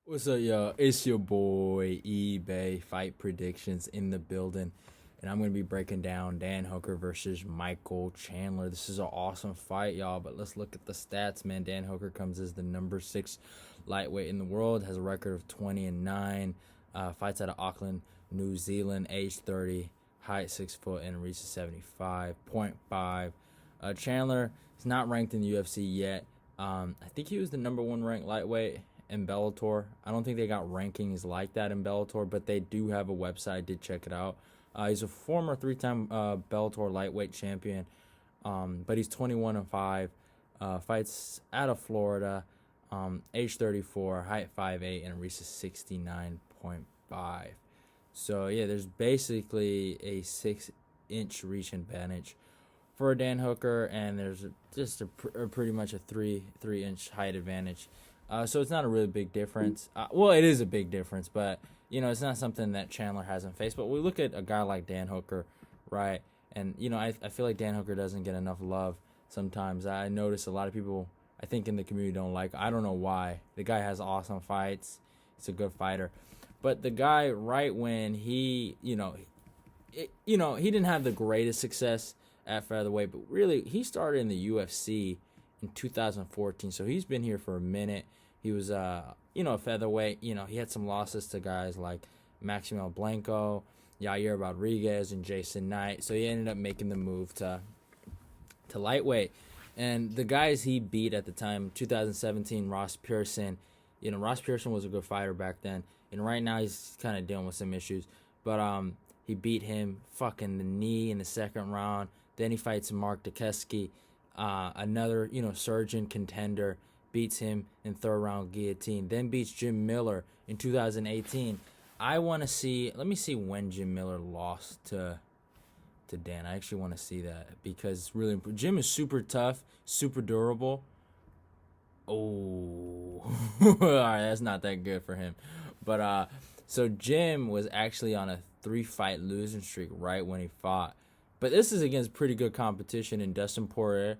What's up, y'all? It's your boy eBay Fight Predictions in the building, and I'm gonna be breaking down Dan Hooker versus Michael Chandler. This is an awesome fight, y'all. But let's look at the stats, man. Dan Hooker comes as the number 6 lightweight in the world, has a record of 20-9. Fights out of Auckland, New Zealand, age 30, height 6 foot, and reaches 75.5. Chandler is not ranked in the UFC yet. I think he was the number 1 ranked lightweight in Bellator. I don't think they got rankings like that in Bellator, but they do have a website. I did check it out. He's a former 3-time Bellator lightweight champion, but he's 21-5. Fights out of Florida, age 34, height 5'8", and reaches 69.5. So yeah, there's basically a 6-inch reach advantage for Dan Hooker, and there's just pretty much a 3-inch height advantage. So it's not a really big difference. Well, it is a big difference, but it's not something that Chandler hasn't faced. But we look at a guy like Dan Hooker, right? And I feel like Dan Hooker doesn't get enough love sometimes. I notice a lot of people, I think, in the community don't like. I don't know why. The guy has awesome fights. He's a good fighter, but the guy, right when he he didn't have the greatest success at featherweight, but really he started in the UFC in 2014, so he's been here for a minute. He was a featherweight. He had some losses to guys like Maximo Blanco, Yair Rodriguez, and Jason Knight, so he ended up making the move to lightweight. And the guys he beat at the time, 2017, Ross Pearson. Ross Pearson was a good fighter back then, and right now he's kind of dealing with some issues, but he beat him fucking the knee in the second round. Then he fights Mark Dukesky, another surgeon contender, beats him in third round guillotine. Then beats Jim Miller in 2018. Let me see when Jim Miller lost to Dan. I actually want to see that because really Jim is super tough, super durable. Oh, all right, that's not that good for him. But so Jim was actually on a 3-fight losing streak right when he fought. But this is against pretty good competition in Dustin Poirier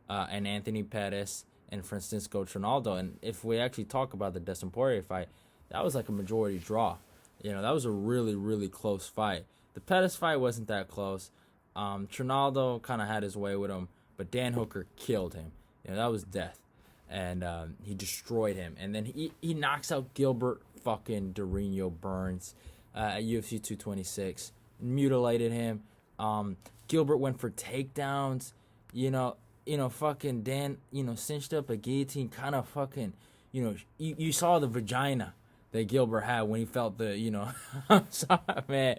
and Anthony Pettis and Francisco Trinaldo. And if we actually talk about the Dustin Poirier fight, that was like a majority draw. That was a really, really close fight. The Pettis fight wasn't that close. Trinaldo kind of had his way with him, but Dan Hooker killed him. That was death. And he destroyed him. And then he knocks out Gilbert fucking Dorino Burns at UFC 226. Mutilated him. Gilbert went for takedowns. Fucking Dan, cinched up a guillotine, kind of fucking, you saw the vagina that Gilbert had when he felt the. I'm sorry, man.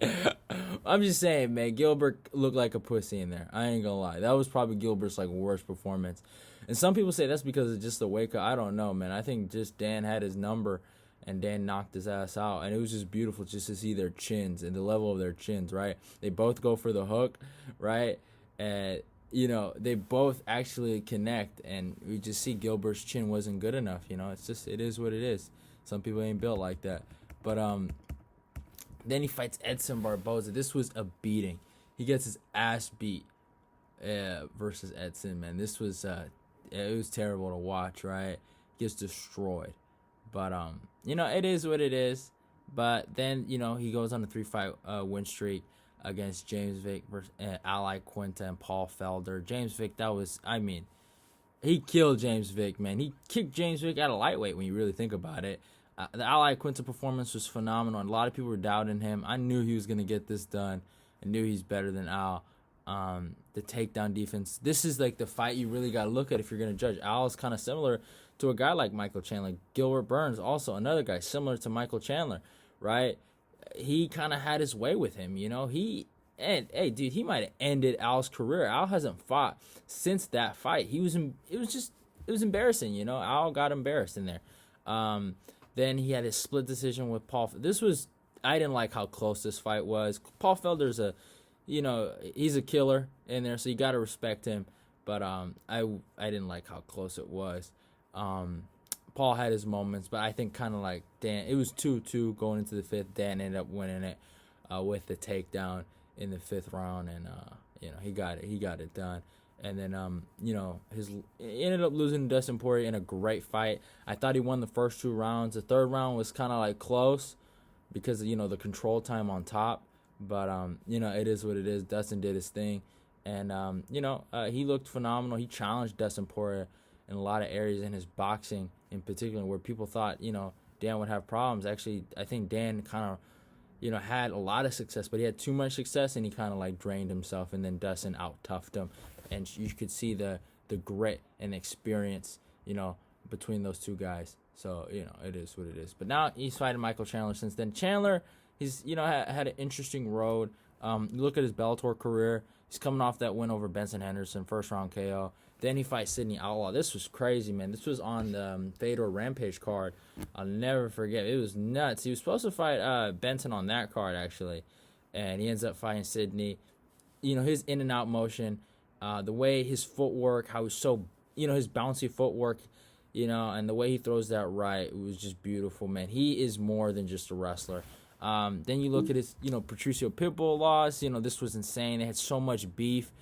I'm just saying, man, Gilbert looked like a pussy in there. I ain't gonna lie. That was probably Gilbert's worst performance. And some people say that's because of just the wake up. I don't know, man. I think just Dan had his number and Dan knocked his ass out. And it was just beautiful just to see their chins and the level of their chins, right? They both go for the hook, right? And, they both actually connect. And we just see Gilbert's chin wasn't good enough, it is what it is. Some people ain't built like that. But then he fights Edson Barboza. This was a beating. He gets his ass beat versus Edson, man. This was it was terrible to watch, right? Gets destroyed. But it is what it is. But then, he goes on a 3-fight win streak against James Vick versus Ally Quinta and Paul Felder. James Vick, he killed James Vick, man. He kicked James Vick out of lightweight when you really think about it. The Ally Quinta performance was phenomenal, and a lot of people were doubting him. I knew he was going to get this done. I knew he's better than Al. The takedown defense. This is the fight you really got to look at if you're going to judge. Al is kind of similar to a guy like Michael Chandler. Gilbert Burns, also another guy similar to Michael Chandler, right? He kind of had his way with him, he might have ended Al's career. Al hasn't fought since that fight. It was embarrassing, Al got embarrassed in there. Then he had his split decision with Paul. I didn't like how close this fight was. Paul Felder's he's a killer in there, so you got to respect him. But I didn't like how close it was. Paul had his moments, but I think kind of like Dan, it was 2-2 going into the fifth. Dan ended up winning it with the takedown in the fifth round, and he got it done. And then he ended up losing to Dustin Poirier in a great fight. I thought he won the first 2 rounds. The third round was kind of like close because the control time on top. But it is what it is. Dustin did his thing, and he looked phenomenal. He challenged Dustin Poirier in a lot of areas in his boxing, in particular, where people thought Dan would have problems. Actually, I think Dan kind of had a lot of success, but he had too much success, and he kind of like drained himself, and then Dustin out-toughed him. And you could see the grit and experience, between those two guys. So, it is what it is. But now he's fighting Michael Chandler since then. Chandler, he's, had an interesting road. You look at his Bellator career. He's coming off that win over Benson Henderson, first round KO. Then he fights Sidney Outlaw. This was crazy, man. This was on the Fedor Rampage card. I'll never forget. It was nuts. He was supposed to fight Benson on that card, actually. And he ends up fighting Sidney. His in and out motion. The way his footwork, how he's so, his bouncy footwork, and the way he throws that right, it was just beautiful, man. He is more than just a wrestler. Then you look at his, Patricio Pitbull loss. This was insane. They had so much beef,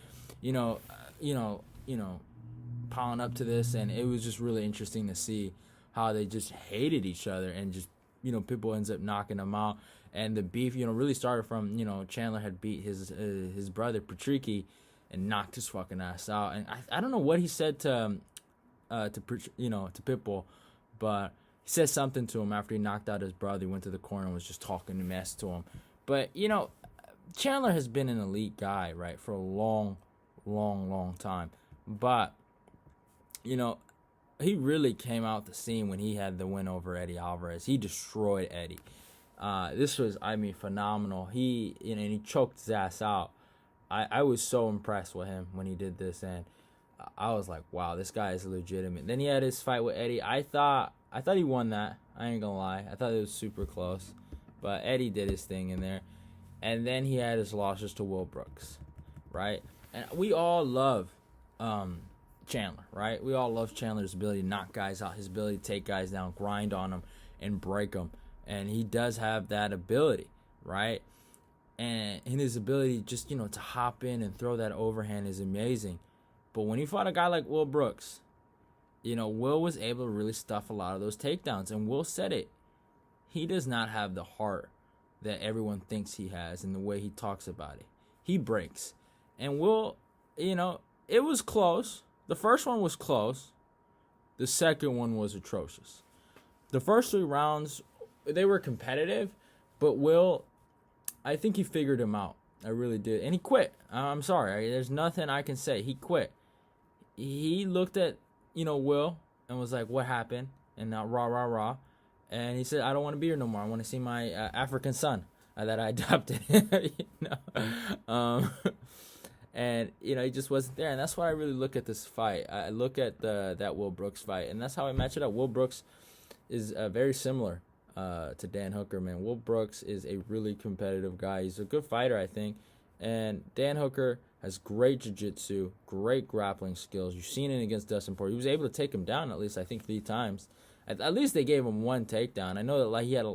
piling up to this, and it was just really interesting to see how they just hated each other, and just, Pitbull ends up knocking them out. And the beef, really started from, Chandler had beat his brother Patricky and knocked his fucking ass out. And I don't know what he said to Pitbull, but he said something to him after he knocked out his brother. He went to the corner and was just talking mess to him. But Chandler has been an elite guy, right, for a long, long, long time. But he really came out the scene when he had the win over Eddie Alvarez. He destroyed Eddie. This was, phenomenal. And he choked his ass out. I was so impressed with him when he did this, and I was like, wow, this guy is legitimate. Then he had his fight with Eddie. I thought he won that. I ain't gonna lie. I thought it was super close, but Eddie did his thing in there. And then he had his losses to Will Brooks, right? And we all love Chandler, right? We all love Chandler's ability to knock guys out, his ability to take guys down, grind on them, and break them. And he does have that ability, right? And his ability just, to hop in and throw that overhand is amazing. But when he fought a guy like Will Brooks, Will was able to really stuff a lot of those takedowns. And Will said it. He does not have the heart that everyone thinks he has in the way he talks about it. He breaks. And Will, it was close. The first one was close. The second one was atrocious. The first 3 rounds, they were competitive, but Will, I think he figured him out. I really did. And he quit. I'm sorry. There's nothing I can say. He quit. He looked at, Will and was like, what happened? And now, rah. And he said, I don't want to be here no more. I want to see my African son that I adopted. And, he just wasn't there. And that's why I really look at this fight. I look at that Will Brooks fight. And that's how I match it up. Will Brooks is very similar to Dan Hooker, man. Will Brooks is a really competitive guy. He's a good fighter, I think. And Dan Hooker has great jiu-jitsu, great grappling skills. You've seen it against Dustin Poirier. He was able to take him down at least, I think, 3 times. At least they gave him 1 takedown. I know that he had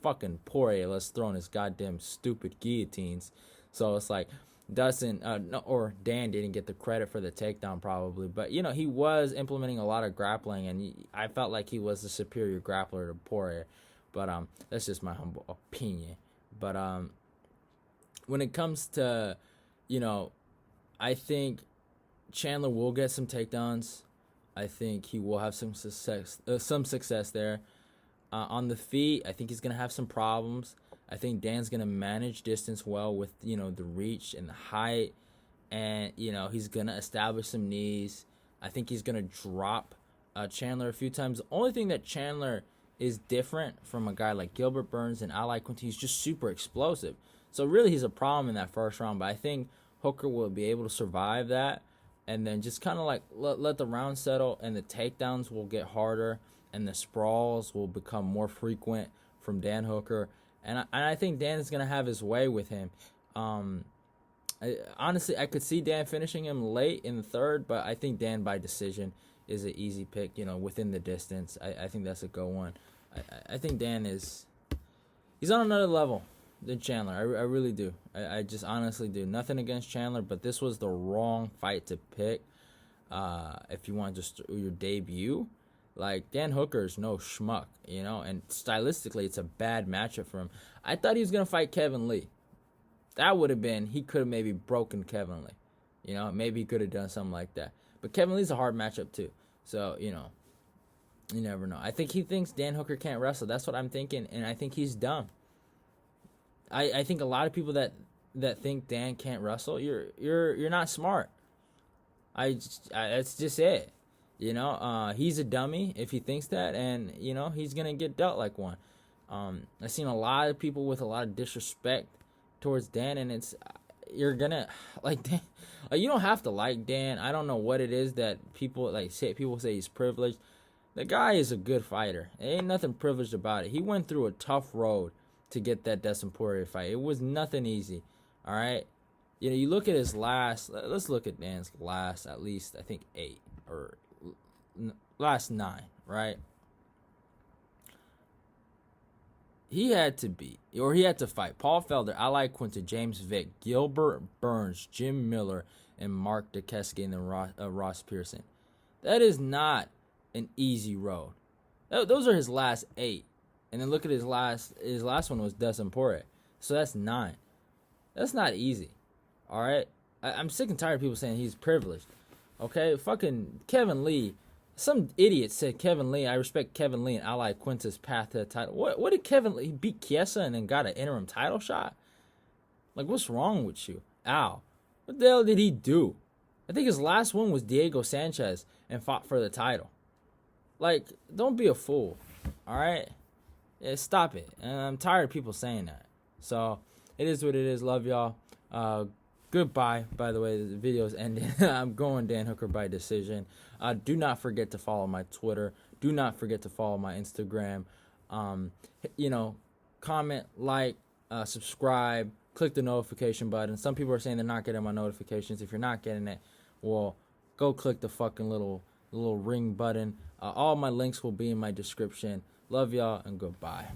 fucking Poirier. Let's throw in his goddamn stupid guillotines. So it's like Dustin or Dan didn't get the credit for the takedown probably. But, he was implementing a lot of grappling, and I felt like he was the superior grappler to Poirier. But that's just my humble opinion. But when it comes to, I think Chandler will get some takedowns. I think he will have some success there. On the feet, I think he's going to have some problems. I think Dan's going to manage distance well with, the reach and the height. And, he's going to establish some knees. I think he's going to drop Chandler a few times. The only thing that Chandler is different from a guy like Gilbert Burns and Ali Quinty, he's just super explosive. So really he's a problem in that first round. But I think Hooker will be able to survive that. And then just kind of like let the round settle, and the takedowns will get harder, and the sprawls will become more frequent from Dan Hooker. And I think Dan is going to have his way with him. Honestly, I could see Dan finishing him late in the third, but I think Dan by decision is an easy pick, within the distance. I think that's a go one. I think Dan he's on another level. than Chandler. I really do. I just honestly do. Nothing against Chandler, but this was the wrong fight to pick. If you want just your debut, like Dan Hooker's no schmuck, and stylistically it's a bad matchup for him. I thought he was gonna fight Kevin Lee. That would have been, he could have maybe broken Kevin Lee. Maybe he could have done something like that. But Kevin Lee's a hard matchup too. So, you never know. I think he thinks Dan Hooker can't wrestle. That's what I'm thinking, and I think he's dumb. I think a lot of people that think Dan can't wrestle, you're not smart. That's just it. He's a dummy if he thinks that, and he's gonna get dealt like one. I've seen a lot of people with a lot of disrespect towards Dan, and you're gonna like Dan. You don't have to like Dan. I don't know what it is that people say. People say he's privileged. The guy is a good fighter. There ain't nothing privileged about it. He went through a tough road to get that Dustin Poirier fight. It was nothing easy. All right. You look at his last. Let's look at Dan's last. At least I think 8 or last 9. Right. He had to fight Paul Felder, Ali Quinta, James Vick, Gilbert Burns, Jim Miller, and Mark Duquesne, and then Ross Pearson. That is not an easy road. Those are his last 8. And then look at his last one was Dustin Poirier. So that's 9. That's not easy. All right? I'm sick and tired of people saying he's privileged. Okay? Fucking Kevin Lee. Some idiot said Kevin Lee. I respect Kevin Lee and Ali Quinta's path to the title. What did Kevin Lee? He beat Chiesa and then got an interim title shot? Like, what's wrong with you? Ow. What the hell did he do? I think his last one was Diego Sanchez and fought for the title. Like, don't be a fool. All right? Yeah, stop it. And I'm tired of people saying that. So, it is what it is. Love y'all. Goodbye. By the way, the video's ending. I'm going Dan Hooker by decision. Do not forget to follow my Twitter. Do not forget to follow my Instagram. Comment, like, subscribe, click the notification button. Some people are saying they're not getting my notifications. If you're not getting it, well, go click the fucking little ring button. All my links will be in my description. Love y'all and goodbye.